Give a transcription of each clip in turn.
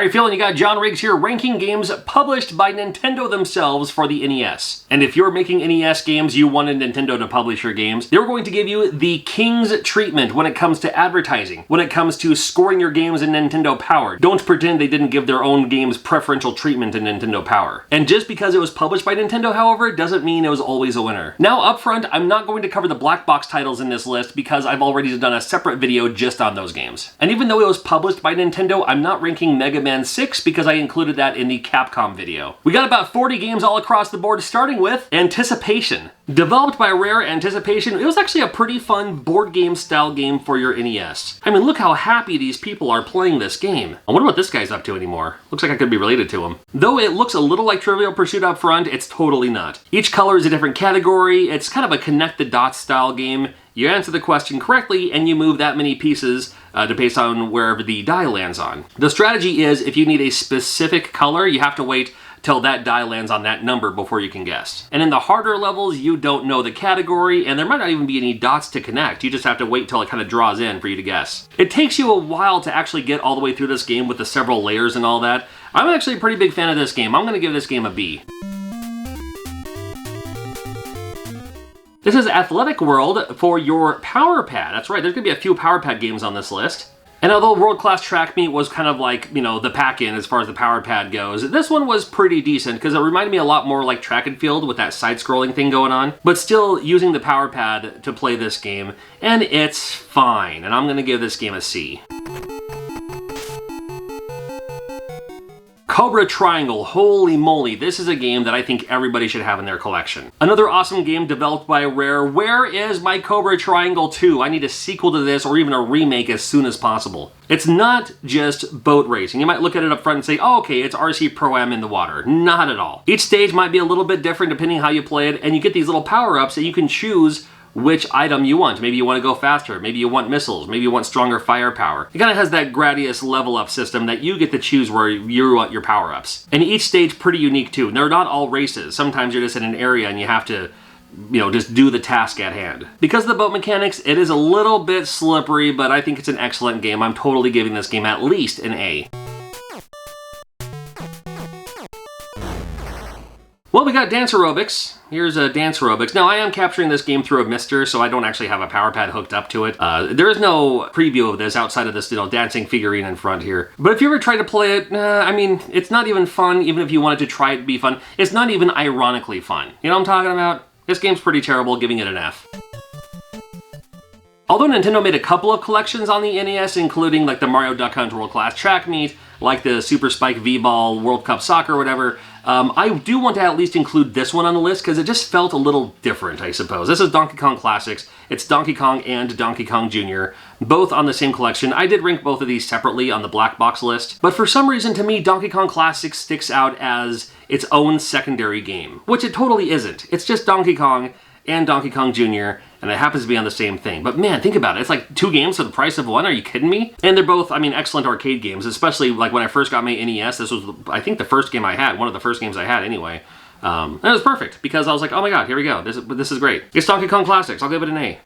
How you feeling? You got John Riggs here, ranking games published by Nintendo themselves for the NES. And if you're making NES games, you wanted Nintendo to publish your games, they're going to give you the king's treatment when it comes to advertising, when it comes to scoring your games in Nintendo Power. Don't pretend they didn't give their own games preferential treatment in Nintendo Power. And just because it was published by Nintendo, however, doesn't mean it was always a winner. Now, up front, I'm not going to cover the black box titles in this list because I've already done a separate video just on those games. And even though it was published by Nintendo, I'm not ranking Mega Man 6 because I included that in the Capcom video. We got about 40 games all across the board, starting with Anticipation. Developed by Rare, Anticipation, it was actually a pretty fun board game style game for your NES. I mean, look how happy these people are playing this game. I wonder what this guy's up to anymore. Looks like I could be related to him. Though it looks a little like Trivial Pursuit up front, it's totally not. Each color is a different category. It's kind of a connect the dots style game. You answer the question correctly and you move that many pieces based on wherever the die lands on. The strategy is if you need a specific color, you have to wait till that die lands on that number before you can guess. And in the harder levels, you don't know the category and there might not even be any dots to connect. You just have to wait till it kind of draws in for you to guess. It takes you a while to actually get all the way through this game with the several layers and all that. I'm actually a pretty big fan of this game. I'm gonna give this game a B. This is Athletic World for your Power Pad. That's right, there's gonna be a few Power Pad games on this list. And although World Class Track Meet was kind of like, you know, the pack-in as far as the Power Pad goes, this one was pretty decent because it reminded me a lot more like Track and Field with that side-scrolling thing going on, but still using the Power Pad to play this game, and it's fine. And I'm gonna give this game a C. Cobra Triangle, holy moly, this is a game that I think everybody should have in their collection. Another awesome game developed by Rare. Where is my Cobra Triangle 2? I need a sequel to this or even a remake as soon as possible. It's not just boat racing. You might look at it up front and say, oh, okay, it's RC Pro-Am in the water. Not at all. Each stage might be a little bit different depending how you play it, and you get these little power-ups that you can choose which item you want. Maybe you want to go faster, maybe you want missiles, maybe you want stronger firepower. It kind of has that Gradius level up system that you get to choose where you want your power-ups. And each stage pretty unique too. They're not all races. Sometimes you're just in an area and you have to, you know, just do the task at hand. Because of the boat mechanics, it is a little bit slippery, but I think it's an excellent game. I'm totally giving this game at least an A. Well, we got Dance Aerobics. Here's a Dance Aerobics. Now, I am capturing this game through a Mister, so I don't actually have a power pad hooked up to it. There is no preview of this outside of this, you know, dancing figurine in front here. But if you ever try to play it, I mean, it's not even fun, even if you wanted to try it to be fun. It's not even ironically fun. You know what I'm talking about? This game's pretty terrible, giving it an F. Although Nintendo made a couple of collections on the NES, including like the Mario Duck Hunt World Class Track Meet, like the Super Spike V-Ball World Cup Soccer or whatever, I do want to at least include this one on the list because it just felt a little different, I suppose. This is Donkey Kong Classics. It's Donkey Kong and Donkey Kong Jr., both on the same collection. I did rank both of these separately on the black box list, but for some reason to me, Donkey Kong Classics sticks out as its own secondary game, which it totally isn't. It's just Donkey Kong and Donkey Kong Jr., and it happens to be on the same thing. But man, think about it. It's like 2 games for the price of 1. Are you kidding me? And they're both, I mean, excellent arcade games, especially like when I first got my NES. This was, I think, the first game I had, one of the first games I had anyway. And it was perfect because I was like, oh my god, here we go. This is great. It's Donkey Kong Classics. I'll give it an A.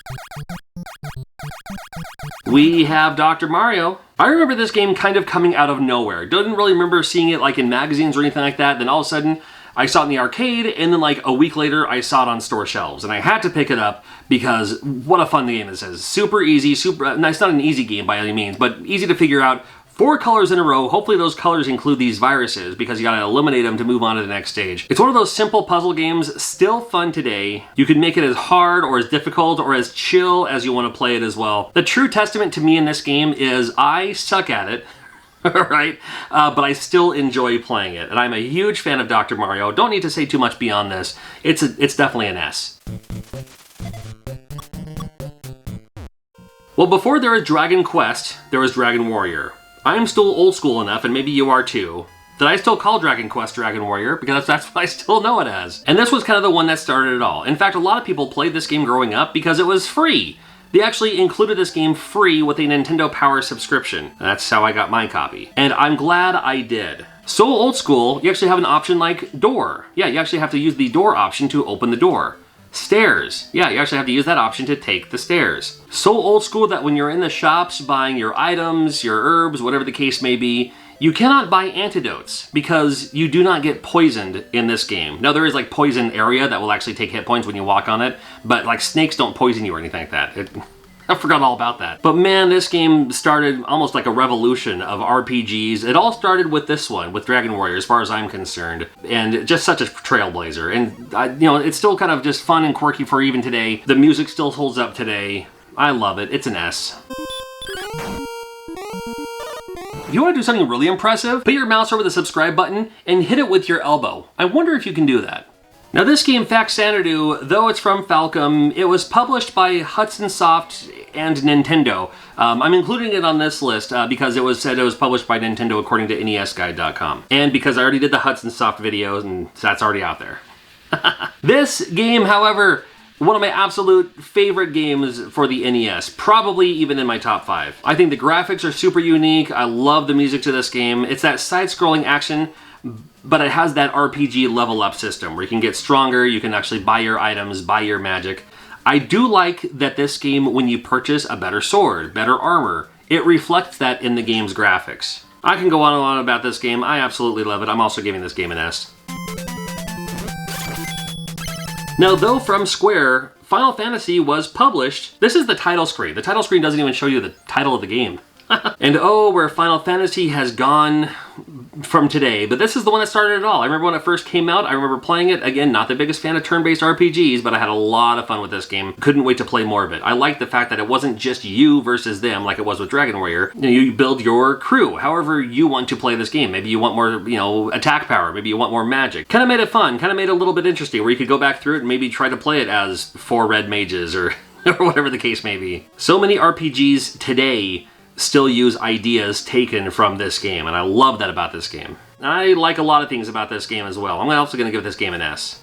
We have Dr. Mario. I remember this game kind of coming out of nowhere. Didn't really remember seeing it like in magazines or anything like that. Then all of a sudden, I saw it in the arcade, and then like a week later, I saw it on store shelves, and I had to pick it up because what a fun game this is. Super easy, no, it's not an easy game by any means, but easy to figure out. 4 colors in a row. Hopefully those colors include these viruses because you gotta eliminate them to move on to the next stage. It's one of those simple puzzle games, still fun today. You can make it as hard or as difficult or as chill as you want to play it as well. The true testament to me in this game is I suck at it. Right? But I still enjoy playing it, and I'm a huge fan of Dr. Mario. Don't need to say too much beyond this. It's definitely an S. Well, before there was Dragon Quest, there was Dragon Warrior. I'm still old school enough, and maybe you are too, that I still call Dragon Quest Dragon Warrior because that's what I still know it as. And this was kind of the one that started it all. In fact, a lot of people played this game growing up because it was free. They actually included this game free with a Nintendo Power subscription. That's how I got my copy. And I'm glad I did. So old school, you actually have an option like door. Yeah, you actually have to use the door option to open the door. Stairs. Yeah, you actually have to use that option to take the stairs. So old school that when you're in the shops buying your items, your herbs, whatever the case may be, You cannot buy antidotes because you do not get poisoned in this game. Now there is like poison area that will actually take hit points when you walk on it, but like snakes don't poison you or anything like that. I forgot all about that. But man, this game started almost like a revolution of RPGs. It all started with this one, with Dragon Warrior, as far as I'm concerned. And just such a trailblazer. And, you know, it's still kind of just fun and quirky for even today. The music still holds up today. I love it. It's an S. If you want to do something really impressive, put your mouse over the subscribe button and hit it with your elbow. I wonder if you can do that. Now this game, Faxanadu, though it's from Falcom, it was published by Hudson Soft and Nintendo. I'm including it on this list because it was said it was published by Nintendo according to NESguide.com. And because I already did the Hudson Soft videos and that's already out there. This game, however, one of my absolute favorite games for the NES, probably even in my top 5. I think the graphics are super unique. I love the music to this game. It's that side-scrolling action, but it has that RPG level up system where you can get stronger, you can actually buy your items, buy your magic. I do like that this game, when you purchase a better sword, better armor, it reflects that in the game's graphics. I can go on and on about this game. I absolutely love it. I'm also giving this game an S. Now, though from Square, Final Fantasy was published, this is the title screen. The title screen doesn't even show you the title of the game. And oh, where Final Fantasy has gone from today. But this is the one that started it all. I remember when it first came out, I remember playing it. Again, not the biggest fan of turn-based RPGs, but I had a lot of fun with this game. Couldn't wait to play more of it. I liked the fact that it wasn't just you versus them like it was with Dragon Warrior. You know, you build your crew however you want to play this game. Maybe you want more, you know, attack power. Maybe you want more magic. Kind of made it fun. Kind of made it a little bit interesting where you could go back through it and maybe try to play it as 4 red mages or whatever the case may be. So many RPGs today still use ideas taken from this game, and I love that about this game. I like a lot of things about this game as well. I'm also going to give this game an S.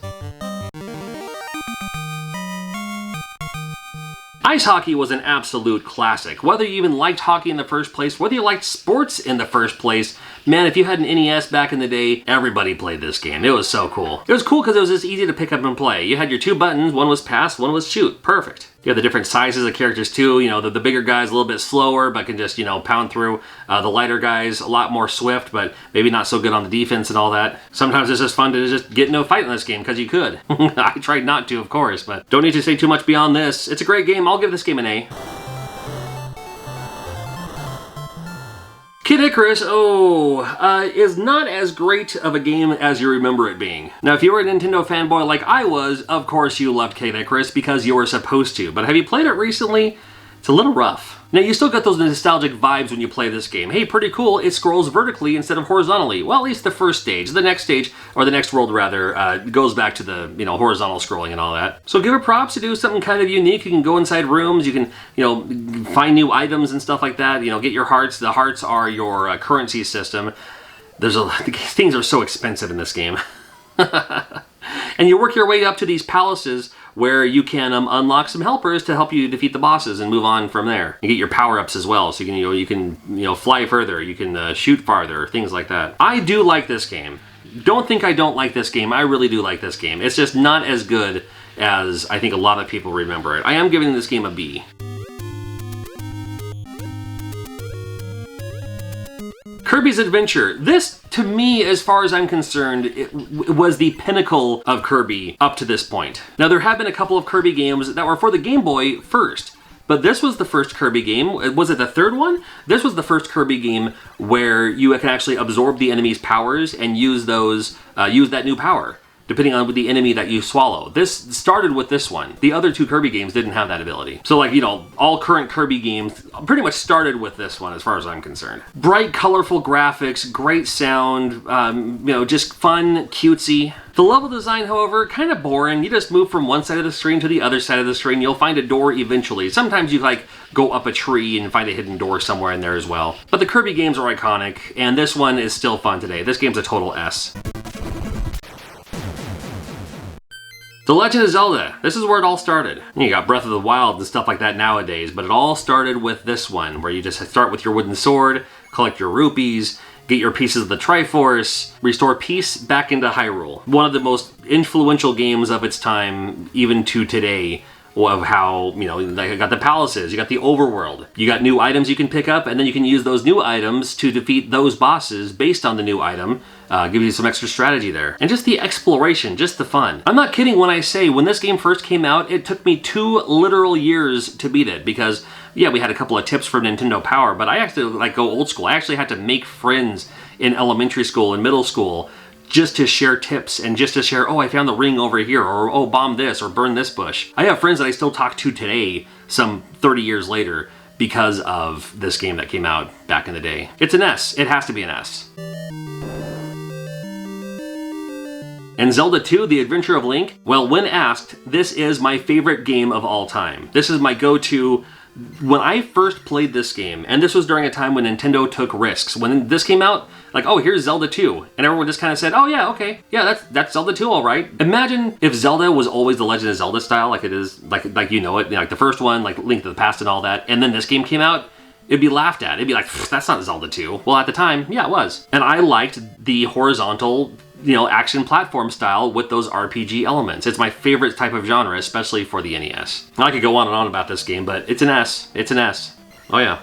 Ice hockey was an absolute classic. Whether you even liked hockey in the first place, whether you liked sports in the first place, man, if you had an NES back in the day, everybody played this game. It was so cool. It was cool because it was just easy to pick up and play. You had your 2 buttons, one was pass, one was shoot. Perfect. You have the different sizes of characters too. You know, the bigger guys a little bit slower, but can just, you know, pound through. The lighter guys a lot more swift, but maybe not so good on the defense and all that. Sometimes it's just fun to just get into a fight in this game because you could. I tried not to, of course, but don't need to say too much beyond this. It's a great game. I'll give this game an A. Kid Icarus, is not as great of a game as you remember it being. Now, if you were a Nintendo fanboy like I was, of course you loved Kid Icarus because you were supposed to. But have you played it recently? It's a little rough. Now, you still get those nostalgic vibes when you play this game. Hey, pretty cool, it scrolls vertically instead of horizontally. Well, at least the first stage. The next stage, or the next world rather, goes back to the, you know, horizontal scrolling and all that. So give it props to do something kind of unique. You can go inside rooms, you can, you know, find new items and stuff like that. You know, get your hearts. The hearts are your currency system. Things are so expensive in this game. And you work your way up to these palaces where you can unlock some helpers to help you defeat the bosses and move on from there. You get your power-ups as well, so you can fly further, you can shoot farther, things like that. I do like this game. Don't think I don't like this game. I really do like this game. It's just not as good as I think a lot of people remember it. I am giving this game a B. Kirby's Adventure. This, to me, as far as I'm concerned, it was the pinnacle of Kirby up to this point. Now, there have been a couple of Kirby games that were for the Game Boy first, but this was the first Kirby game. Was it the third one? This was the first Kirby game where you can actually absorb the enemy's powers and use that new power, depending on the enemy that you swallow. This started with this one. The other 2 Kirby games didn't have that ability. So like, you know, all current Kirby games pretty much started with this one as far as I'm concerned. Bright, colorful graphics, great sound, you know, just fun, cutesy. The level design, however, kind of boring. You just move from one side of the screen to the other side of the screen. You'll find a door eventually. Sometimes you like go up a tree and find a hidden door somewhere in there as well. But the Kirby games are iconic, and this one is still fun today. This game's a total S. The Legend of Zelda. This is where it all started. You got Breath of the Wild and stuff like that nowadays, but it all started with this one, where you just start with your wooden sword, collect your rupees, get your pieces of the Triforce, restore peace back into Hyrule. One of the most influential games of its time, even to today, of how, you know, like you got the palaces, you got the overworld, you got new items you can pick up, and then you can use those new items to defeat those bosses based on the new item. Give you some extra strategy there. And just the exploration, just the fun. I'm not kidding when I say when this game first came out, it took me 2 literal years to beat it because, yeah, we had a couple of tips from Nintendo Power, but I actually like go old school. I actually had to make friends in elementary school and middle school just to share tips and just to share, oh, I found the ring over here, or oh, bomb this, or burn this bush. I have friends that I still talk to today, some 30 years later, because of this game that came out back in the day. It's an S. It has to be an S. And Zelda 2, The Adventure of Link? Well, when asked, this is my favorite game of all time. This is my go-to. When I first played this game, and this was during a time when Nintendo took risks. When this came out, like, oh, here's Zelda 2. And everyone just kind of said, oh yeah, okay. Yeah, that's Zelda 2, all right. Imagine if Zelda was always the Legend of Zelda style, like it is, like you know it, like the first one, like Link to the Past and all that, and then this game came out, it'd be laughed at. It'd be like, that's not Zelda 2. Well, at the time, yeah, it was. And I liked the horizontal, you know, action platform style with those RPG elements. It's my favorite type of genre, especially for the NES. I could go on and on about this game, but it's an S. It's an S. Oh yeah.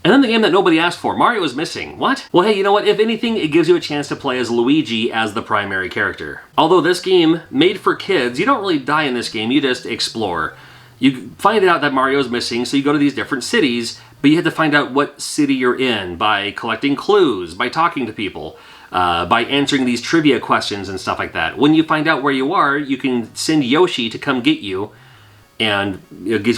And then the game that nobody asked for, Mario is Missing. What? Well, hey, you know what? If anything, it gives you a chance to play as Luigi as the primary character. Although this game, made for kids, you don't really die in this game, you just explore. You find out that Mario is missing, so you go to these different cities, but you have to find out what city you're in by collecting clues, by talking to people, by answering these trivia questions and stuff like that. When you find out where you are, you can send Yoshi to come get you, and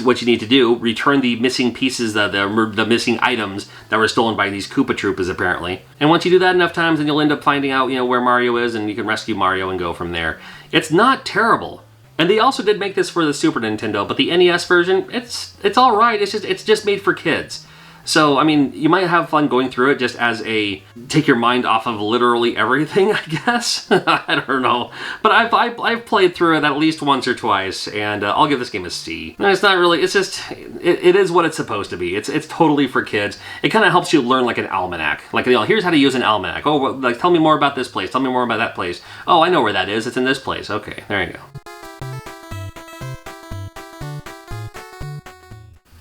what you need to do, return the missing pieces, the missing items that were stolen by these Koopa Troopas, apparently. And once you do that enough times, then you'll end up finding out, you know, where Mario is, and you can rescue Mario and go from there. It's not terrible. And they also did make this for the Super Nintendo, but the NES version, it's all right. It's just made for kids. So, I mean, you might have fun going through it just as a take your mind off of literally everything, I guess. I don't know. But I've played through it at least once or twice, and I'll give this game a C. No, it's not really, it's just, it is what it's supposed to be. It's totally for kids. It kind of helps you learn like an almanac. Like, you know, here's how to use an almanac. Oh, well, like, tell me more about this place. Tell me more about that place. Oh, I know where that is. It's in this place. Okay, there you go.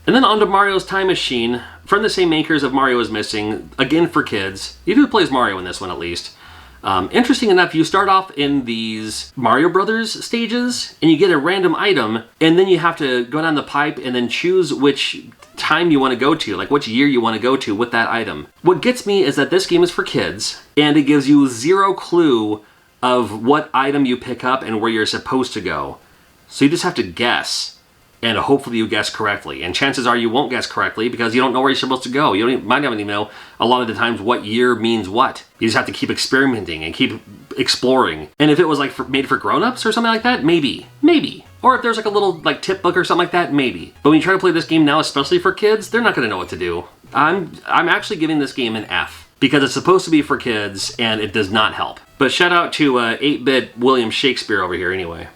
And then on to Mario's Time Machine, from the same makers of Mario is Missing, again for kids. You do play as Mario in this one at least. Interesting enough, you start off in these Mario Brothers stages, and you get a random item, and then you have to go down the pipe and then choose which time you want to go to, like which year you want to go to with that item. What gets me is that this game is for kids, and it gives you zero clue of what item you pick up and where you're supposed to go. So you just have to guess. And hopefully you guess correctly. And chances are you won't guess correctly because you don't know where you're supposed to go. You might not even know a lot of the times what year means what. You just have to keep experimenting and keep exploring. And if it was like made for grown-ups or something like that, maybe. Or if there's like a little like tip book or something like that, maybe. But when you try to play this game now, especially for kids, they're not going to know what to do. I'm actually giving this game an F because it's supposed to be for kids and it does not help. But shout out to 8-bit William Shakespeare over here anyway.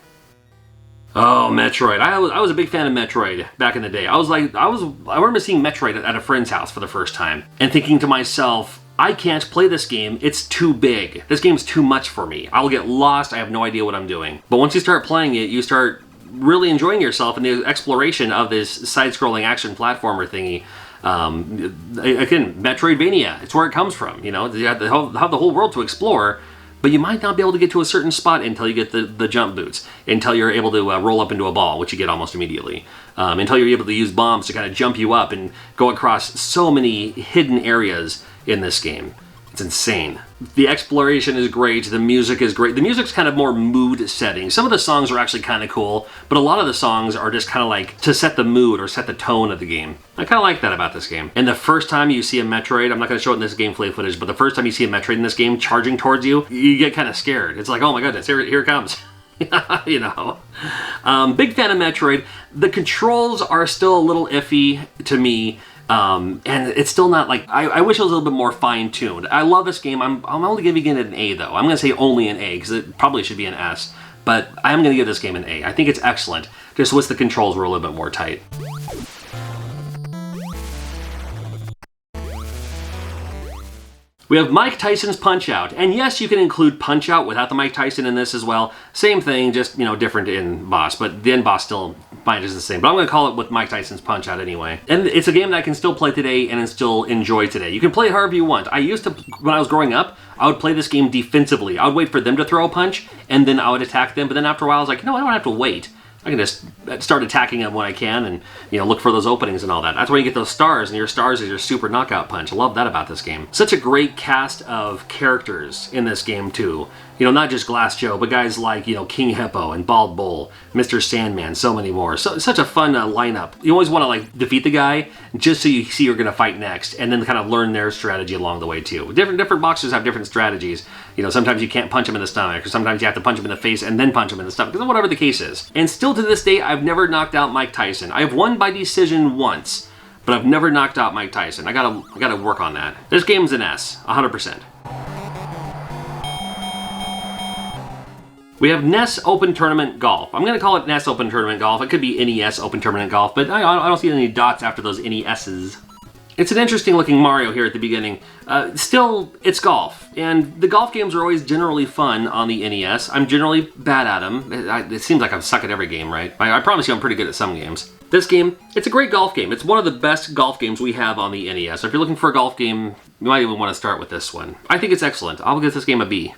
Oh, Metroid. I was a big fan of Metroid back in the day. I remember seeing Metroid at a friend's house for the first time and thinking to myself, I can't play this game. It's too big. This game's too much for me. I'll get lost. I have no idea what I'm doing. But once you start playing it, you start really enjoying yourself in the exploration of this side-scrolling action platformer thingy. Again, Metroidvania. It's where it comes from. You know, you have the whole world to explore. But you might not be able to get to a certain spot until you get the jump boots, until you're able to roll up into a ball, which you get almost immediately, until you're able to use bombs to kind of jump you up and go across so many hidden areas in this game. It's insane. The exploration is great, the music is great. The music's kind of more mood setting. Some of the songs are actually kind of cool, but a lot of the songs are just kind of like to set the mood or set the tone of the game. I kind of like that about this game. And the first time you see a Metroid, I'm not going to show it in this gameplay footage, but the first time you see a Metroid in this game charging towards you, you get kind of scared. It's like, oh my goodness, here it comes. You know. Big fan of Metroid. The controls are still a little iffy to me. And it's still not like, I wish it was a little bit more fine-tuned. I love this game. I'm only giving it an A, though. I'm going to say only an A, because it probably should be an S. But I'm going to give this game an A. I think it's excellent. Just wish the controls were a little bit more tight. We have Mike Tyson's Punch-Out! And yes, you can include Punch-Out without the Mike Tyson in this as well. Same thing, just, you know, different in boss, but the end boss still is the same. But I'm going to call it with Mike Tyson's Punch-Out! Anyway. And it's a game that I can still play today and still enjoy today. You can play it however you want. I used to, when I was growing up, I would play this game defensively. I would wait for them to throw a punch, and then I would attack them. But then after a while, I was like, no, I don't have to wait. I can just start attacking them when I can and, you know, look for those openings and all that. That's where you get those stars, and your stars is your super knockout punch. I love that about this game. Such a great cast of characters in this game, too. You know, not just Glass Joe, but guys like, you know, King Hippo and Bald Bull, Mr. Sandman, so many more. So such a fun lineup. You always want to, like, defeat the guy just so you see you're going to fight next, and then kind of learn their strategy along the way, too. Different boxers have different strategies. You know, sometimes you can't punch him in the stomach, or sometimes you have to punch him in the face and then punch him in the stomach, whatever the case is. And still to this day, I've never knocked out Mike Tyson. I have won by decision once, but I've never knocked out Mike Tyson. I gotta work on that. This game's an S, 100%. We have NES Open Tournament Golf. I'm going to call it NES Open Tournament Golf. It could be NES Open Tournament Golf, but I don't see any dots after those NESs. It's an interesting looking Mario here at the beginning. Still, it's golf, and the golf games are always generally fun on the NES. I'm generally bad at them. It seems like I suck at every game, right? I promise you I'm pretty good at some games. This game, it's a great golf game. It's one of the best golf games we have on the NES. So if you're looking for a golf game, you might even want to start with this one. I think it's excellent. I'll give this game a B.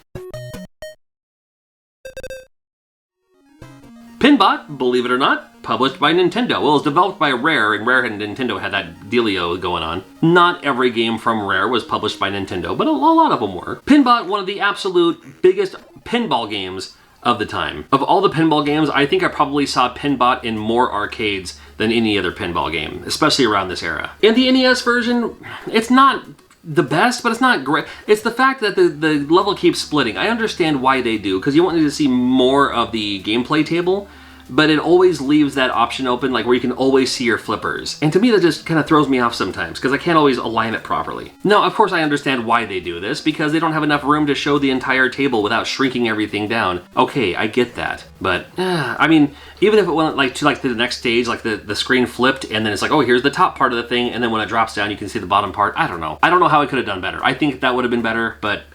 Pinbot, believe it or not, published by Nintendo. Well, it was developed by Rare, and Rare and Nintendo had that dealio going on. Not every game from Rare was published by Nintendo, but a lot of them were. Pinbot, one of the absolute biggest pinball games of the time. Of all the pinball games, I think I probably saw Pinbot in more arcades than any other pinball game, especially around this era. In the NES version, it's not the best, but it's not great. It's the fact that the level keeps splitting. I understand why they do, because you wanted to see more of the gameplay table, but it always leaves that option open, like where you can always see your flippers. And to me, that just kind of throws me off sometimes, because I can't always align it properly. Now, of course, I understand why they do this, because they don't have enough room to show the entire table without shrinking everything down. Okay, I get that. But, I mean, even if it went to the next stage, like the screen flipped, and then it's like, oh, here's the top part of the thing, and then when it drops down, you can see the bottom part. I don't know. I don't know how I could have done better. I think that would have been better, but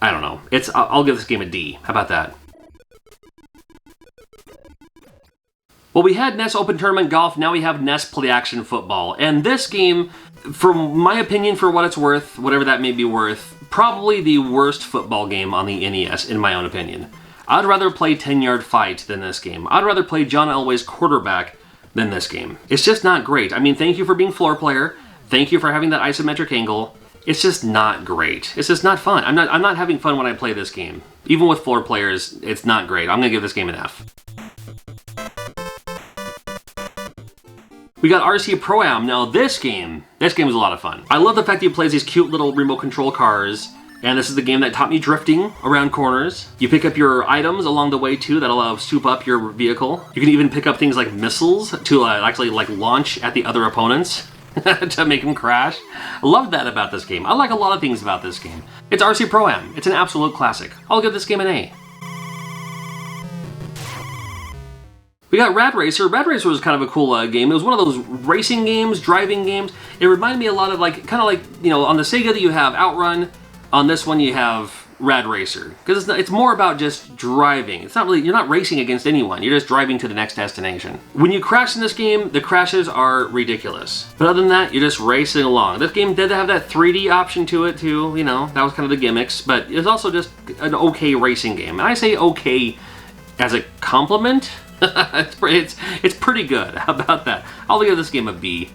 I don't know. I'll give this game a D. How about that? Well, we had NES Open Tournament Golf, now we have NES Play Action Football. And this game, from my opinion, for what it's worth, whatever that may be worth, probably the worst football game on the NES, in my own opinion. I'd rather play 10-Yard Fight than this game. I'd rather play John Elway's quarterback than this game. It's just not great. I mean, thank you for being floor player. Thank you for having that isometric angle. It's just not great. It's just not fun. I'm not having fun when I play this game. Even with floor players, it's not great. I'm going to give this game an F. We got RC Pro-Am. Now this game is a lot of fun. I love the fact that you play these cute little remote control cars, and this is the game that taught me drifting around corners. You pick up your items along the way too that'll soup up your vehicle. You can even pick up things like missiles to actually launch at the other opponents to make them crash. I love that about this game. I like a lot of things about this game. It's RC Pro-Am. It's an absolute classic. I'll give this game an A. We got Rad Racer. Rad Racer was kind of a cool game. It was one of those racing games, driving games. It reminded me a lot of kind of like, you know, on the Sega that you have Outrun, on this one you have Rad Racer. Because it's more about just driving. It's not really, you're not racing against anyone. You're just driving to the next destination. When you crash in this game, the crashes are ridiculous. But other than that, you're just racing along. This game did have that 3D option to it too, you know, that was kind of the gimmicks. But it's also just an okay racing game. And I say okay as a compliment. It's pretty good. How about that? I'll give this game a B.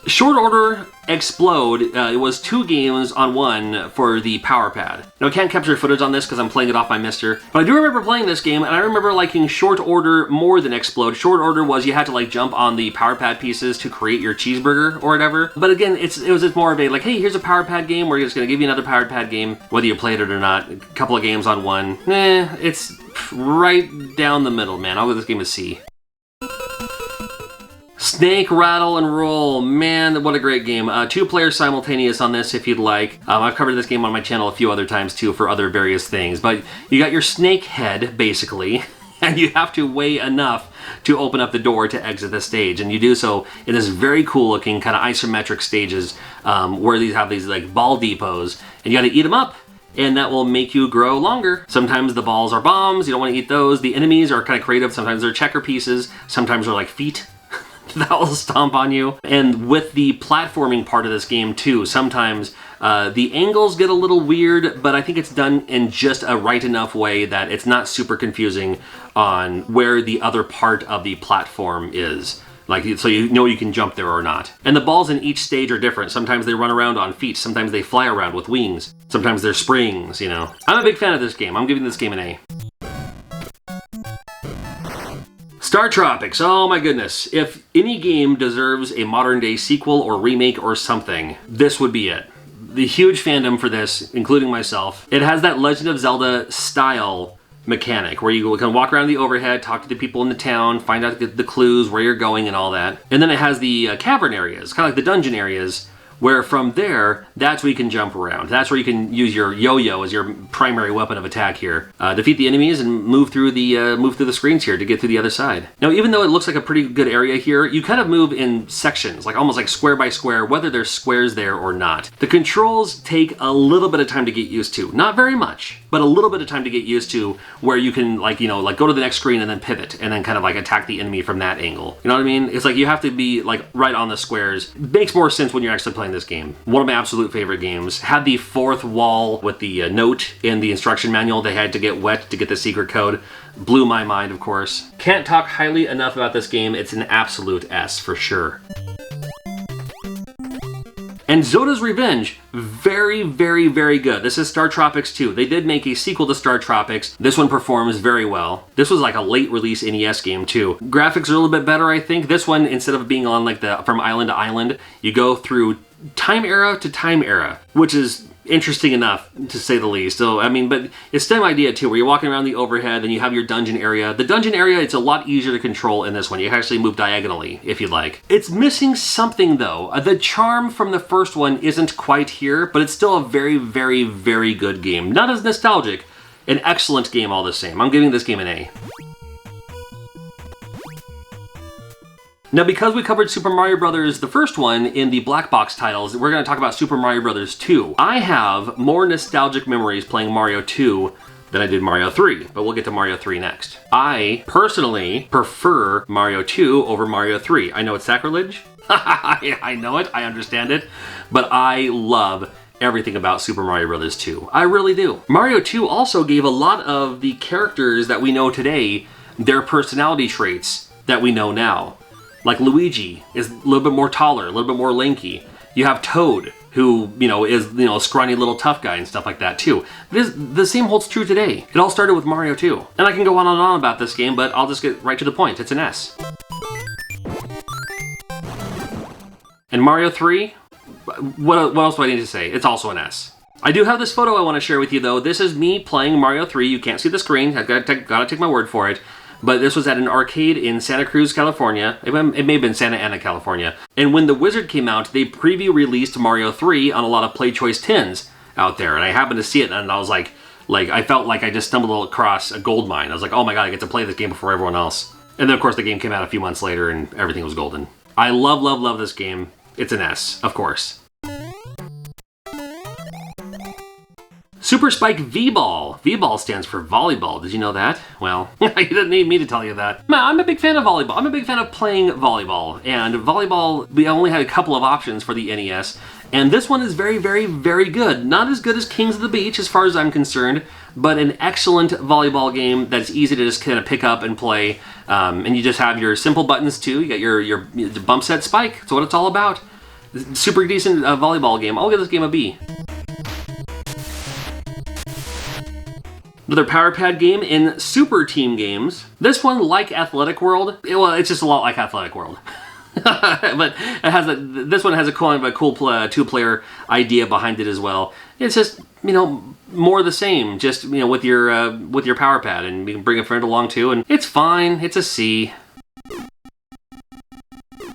Short Order Explode, it was 2 games on one for the Power Pad. Now I can't capture footage on this because I'm playing it off my Mister, but I do remember playing this game, and I remember liking Short Order more than Explode. Short Order was you had to jump on the Power Pad pieces to create your cheeseburger or whatever. But again, it was just more of a hey, here's a Power Pad game, we're just gonna give you another Power Pad game, whether you played it or not. A couple of games on one. It's right down the middle, man. I'll give this game a C. Snake, Rattle, and Roll. Man, what a great game. 2 players simultaneous on this if you'd like. I've covered this game on my channel a few other times too for other various things. But you got your snake head, basically, and you have to weigh enough to open up the door to exit the stage, and you do so in this very cool looking kind of isometric stages where these have these like ball depots, and you got to eat them up, and that will make you grow longer. Sometimes the balls are bombs, you don't want to eat those. The enemies are kind of creative. Sometimes they're checker pieces, sometimes they're like feet that will stomp on you. And with the platforming part of this game too, sometimes the angles get a little weird, but I think it's done in just a right enough way that it's not super confusing on where the other part of the platform is. Like, so you know you can jump there or not. And the balls in each stage are different. Sometimes they run around on feet, sometimes they fly around with wings, sometimes they're springs, you know. I'm a big fan of this game. I'm giving this game an A. Star Tropics, oh my goodness. If any game deserves a modern day sequel or remake or something, this would be it. The huge fandom for this, including myself. It has that Legend of Zelda style mechanic where you can walk around the overhead, talk to the people in the town, find out the clues, where you're going and all that. And then it has the cavern areas, kind of like the dungeon areas, where from there, that's where you can jump around. That's where you can use your yo-yo as your primary weapon of attack here. Defeat the enemies and move through the screens here to get to the other side. Now, even though it looks like a pretty good area here, you kind of move in sections, like almost like square by square, whether there's squares there or not. The controls take a little bit of time to get used to. Not very much, but a little bit of time to get used to, where you can like go to the next screen and then pivot and then kind of like attack the enemy from that angle. You know what I mean? It's like you have to be like right on the squares. It makes more sense when you're actually playing this game. One of my absolute favorite games. Had the fourth wall with the note in the instruction manual they had to get wet to get the secret code. Blew my mind, of course. Can't talk highly enough about this game. It's an absolute S for sure. And Zoda's Revenge, very, very, very good. This is Star Tropics 2. They did make a sequel to Star Tropics. This one performs very well. This was like a late release NES game too. Graphics are a little bit better, I think. This one, instead of being on like from island to island, you go through time era to time era, which is interesting enough to say the least. So I mean, but it's the same idea too, where you're walking around the overhead and you have your dungeon area. The dungeon area, it's a lot easier to control in this one. You can actually move diagonally if you'd like. It's missing something though. The charm from the first one isn't quite here, but it's still a very, very, very good game. Not as nostalgic, an excellent game all the same. I'm giving this game an A. Now, because we covered Super Mario Bros. The first one in the black box titles, we're going to talk about Super Mario Bros. 2. I have more nostalgic memories playing Mario 2 than I did Mario 3, but we'll get to Mario 3 next. I personally prefer Mario 2 over Mario 3. I know it's sacrilege. I know it. I understand it. But I love everything about Super Mario Bros. 2. I really do. Mario 2 also gave a lot of the characters that we know today their personality traits that we know now. Like Luigi is a little bit more taller, a little bit more lanky. You have Toad, who, is, a scrawny little tough guy and stuff like that too. The same holds true today. It all started with Mario 2. And I can go on and on about this game, but I'll just get right to the point. It's an S. And Mario 3, what else do I need to say? It's also an S. I do have this photo I want to share with you though. This is me playing Mario 3. You can't see the screen. I've gotta take my word for it. But this was at an arcade in Santa Cruz, California. It may have been Santa Ana, California. And when The Wizard came out, they preview released Mario 3 on a lot of Play Choice tins out there. And I happened to see it, and I was like I felt like I just stumbled across a gold mine. I was like, oh my god, I get to play this game before everyone else. And then, of course, the game came out a few months later, and everything was golden. I love, love, love this game. It's an S, of course. Super Spike V-Ball. V-Ball stands for volleyball. Did you know that? Well, you didn't need me to tell you that. I'm a big fan of volleyball. I'm a big fan of playing volleyball. And volleyball, we only had a couple of options for the NES. And this one is very, very, very good. Not as good as Kings of the Beach as far as I'm concerned, but an excellent volleyball game that's easy to just kind of pick up and play. And you just have your simple buttons too. You got your bump set spike. That's what it's all about. Super decent volleyball game. I'll give this game a B. Another Power Pad game in Super Team Games. This one, like Athletic World, it's just a lot like Athletic World. But it has this one has a kind of a cool two-player idea behind it as well. It's just, more of the same, just, with your Power Pad, and you can bring a friend along too, and it's fine. It's a C.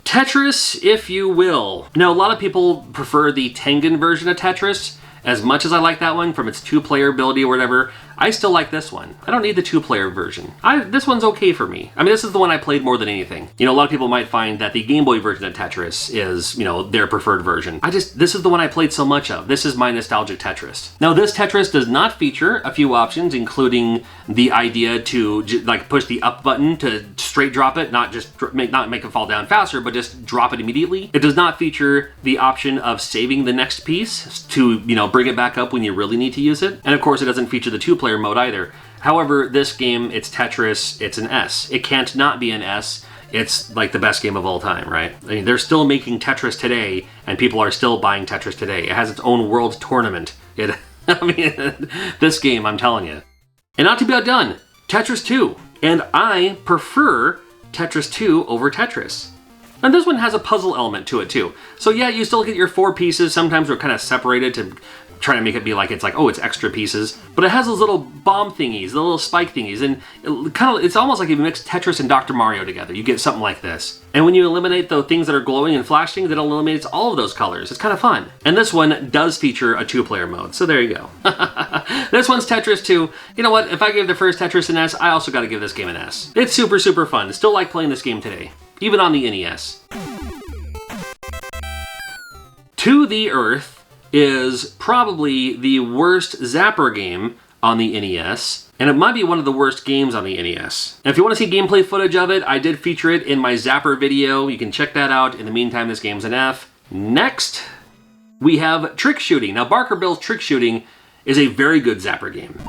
Tetris, if you will. Now, a lot of people prefer the Tengen version of Tetris. As much as I like that one, from its two-player ability or whatever, I still like this one. I don't need the 2-player version. This one's okay for me. I mean, this is the one I played more than anything. You know, a lot of people might find that the Game Boy version of Tetris is, you know, their preferred version. This is the one I played so much of. This is my nostalgic Tetris. Now, this Tetris does not feature a few options, including the idea to like push the up button to straight drop it, not make it fall down faster, but just drop it immediately. It does not feature the option of saving the next piece to, you know, bring it back up when you really need to use it. And of course, it doesn't feature the 2-player mode either. However, this game, it's Tetris, it's an S. It can't not be an S. It's like the best game of all time, right? I mean, they're still making Tetris today, and people are still buying Tetris today. It has its own world tournament. I mean, this game, I'm telling you. And not to be outdone, Tetris 2. And I prefer Tetris 2 over Tetris. And this one has a puzzle element to it too. So yeah, you still get your 4 pieces. Sometimes they're kind of separated to try to make it be like it's extra pieces. But it has those little bomb thingies, the little spike thingies, and it's almost like if you mix Tetris and Dr. Mario together. You get something like this. And when you eliminate the things that are glowing and flashing, that eliminates all of those colors. It's kind of fun. And this one does feature a 2-player mode, so there you go. This one's Tetris 2. You know what? If I gave the first Tetris an S, I also got to give this game an S. It's super, super fun. Still like playing this game today, even on the NES. To the Earth is probably the worst Zapper game on the NES, and it might be one of the worst games on the NES. And if you want to see gameplay footage of it, I did feature it in my Zapper video. You can check that out. In the meantime, this game's an F. Next, we have Trick Shooting. Now, Barker Bill's Trick Shooting is a very good Zapper game.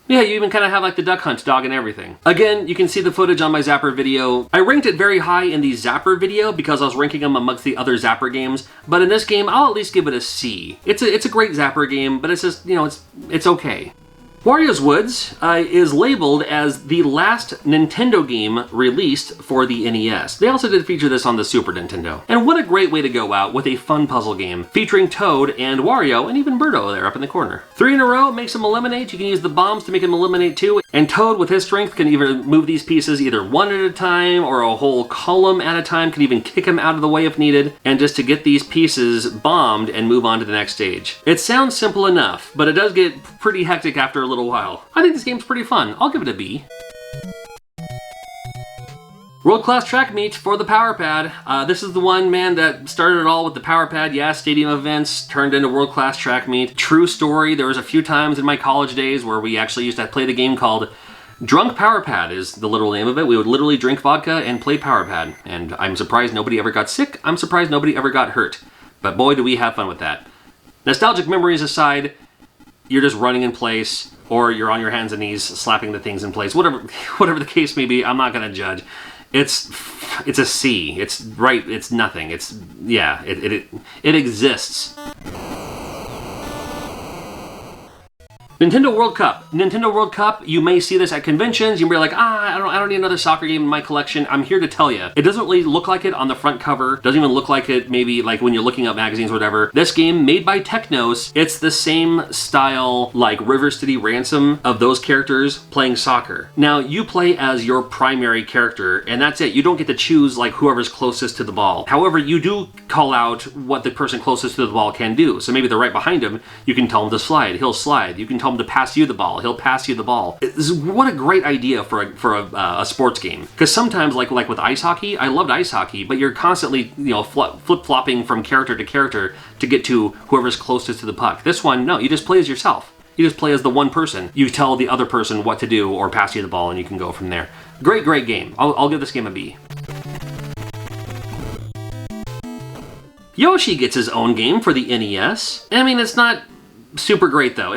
Yeah, you even kind of have like the Duck Hunt dog and everything. Again, you can see the footage on my Zapper video. I ranked it very high in the Zapper video because I was ranking them amongst the other Zapper games. But in this game, I'll at least give it a C. It's a great Zapper game, but it's just, you know, it's okay. Wario's Woods is labeled as the last Nintendo game released for the NES. They also did feature this on the Super Nintendo. And what a great way to go out with a fun puzzle game featuring Toad and Wario and even Birdo there up in the corner. 3 in a row makes him eliminate. You can use the bombs to make him eliminate too. And Toad, with his strength, can either move these pieces either one at a time or a whole column at a time, can even kick him out of the way if needed, and just to get these pieces bombed and move on to the next stage. It sounds simple enough, but it does get pretty hectic after a little while. I think this game's pretty fun. I'll give it a B. World-class track meet for the Power Pad. This is the one, man, that started it all with the Power Pad. Yeah, stadium events turned into world-class track meet. True story. There was a few times in my college days where we actually used to play the game called Drunk Power Pad is the literal name of it. We would literally drink vodka and play Power Pad. And I'm surprised nobody ever got sick. I'm surprised nobody ever got hurt. But boy, do we have fun with that. Nostalgic memories aside, you're just running in place, or you're on your hands and knees slapping the things in place. Whatever the case may be, I'm not going to judge. It's a C. It's right. It's nothing. It's, yeah, it exists. Nintendo World Cup. Nintendo World Cup, you may see this at conventions. You may be like, I don't need another soccer game in my collection. I'm here to tell you, it doesn't really look like it on the front cover. Doesn't even look like it maybe like when you're looking up magazines or whatever. This game, made by Technos, it's the same style like River City Ransom of those characters playing soccer. Now, you play as your primary character, and that's it. You don't get to choose like whoever's closest to the ball. However, you do call out what the person closest to the ball can do. So maybe they're right behind him. You can tell him to slide. He'll slide. You can tell him to pass you the ball. He'll pass you the ball. What a great idea for a sports game. Because sometimes, like with ice hockey, I loved ice hockey, but you're constantly, you know, flip-flopping from character to character to get to whoever's closest to the puck. This one, no, you just play as yourself. You just play as the one person. You tell the other person what to do or pass you the ball, and you can go from there. Great, great game. I'll give this game a B. Yoshi gets his own game for the NES. I mean, it's not super great though.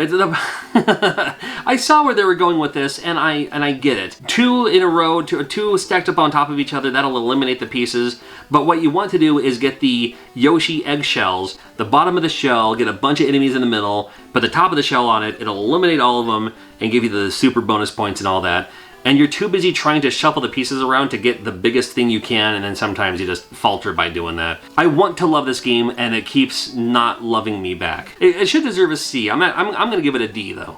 I saw where they were going with this, and I get it. 2 in a row, two stacked up on top of each other, that'll eliminate the pieces. But what you want to do is get the Yoshi eggshells, the bottom of the shell, get a bunch of enemies in the middle, put the top of the shell on it, it'll eliminate all of them, and give you the super bonus points and all that. And you're too busy trying to shuffle the pieces around to get the biggest thing you can, and then sometimes you just falter by doing that. I want to love this game, and it keeps not loving me back. It should deserve a C. I'm going to give it a D, though.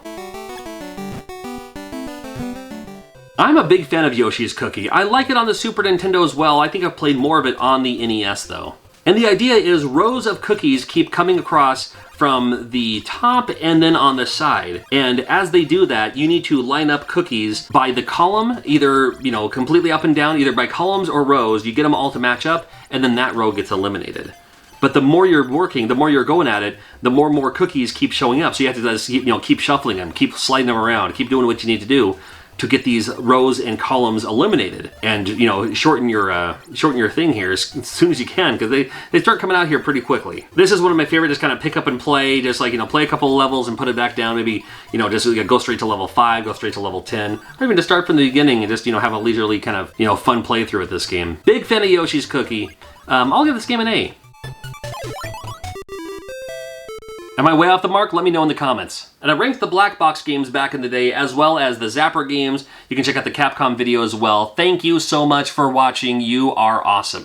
I'm a big fan of Yoshi's Cookie. I like it on the Super Nintendo as well. I think I've played more of it on the NES, though. And the idea is rows of cookies keep coming across from the top and then on the side. And as they do that, you need to line up cookies by the column, either, you know, completely up and down, either by columns or rows. You get them all to match up, and then that row gets eliminated. But the more you're working, the more you're going at it, the more cookies keep showing up. So you have to just, you know, keep shuffling them, keep sliding them around, keep doing what you need to do to get these rows and columns eliminated, and, you know, shorten your thing here as soon as you can, because they start coming out here pretty quickly. This is one of my favorite, just kind of pick up and play, just like, you know, play a couple of levels and put it back down, maybe, you know, just go straight to level 5, go straight to level 10, or even to start from the beginning and just, you know, have a leisurely kind of, you know, fun playthrough with this game. Big fan of Yoshi's Cookie. I'll give this game an A. Am I way off the mark? Let me know in the comments. And I ranked the black box games back in the day, as well as the Zapper games. You can check out the Capcom video as well. Thank you so much for watching. You are awesome.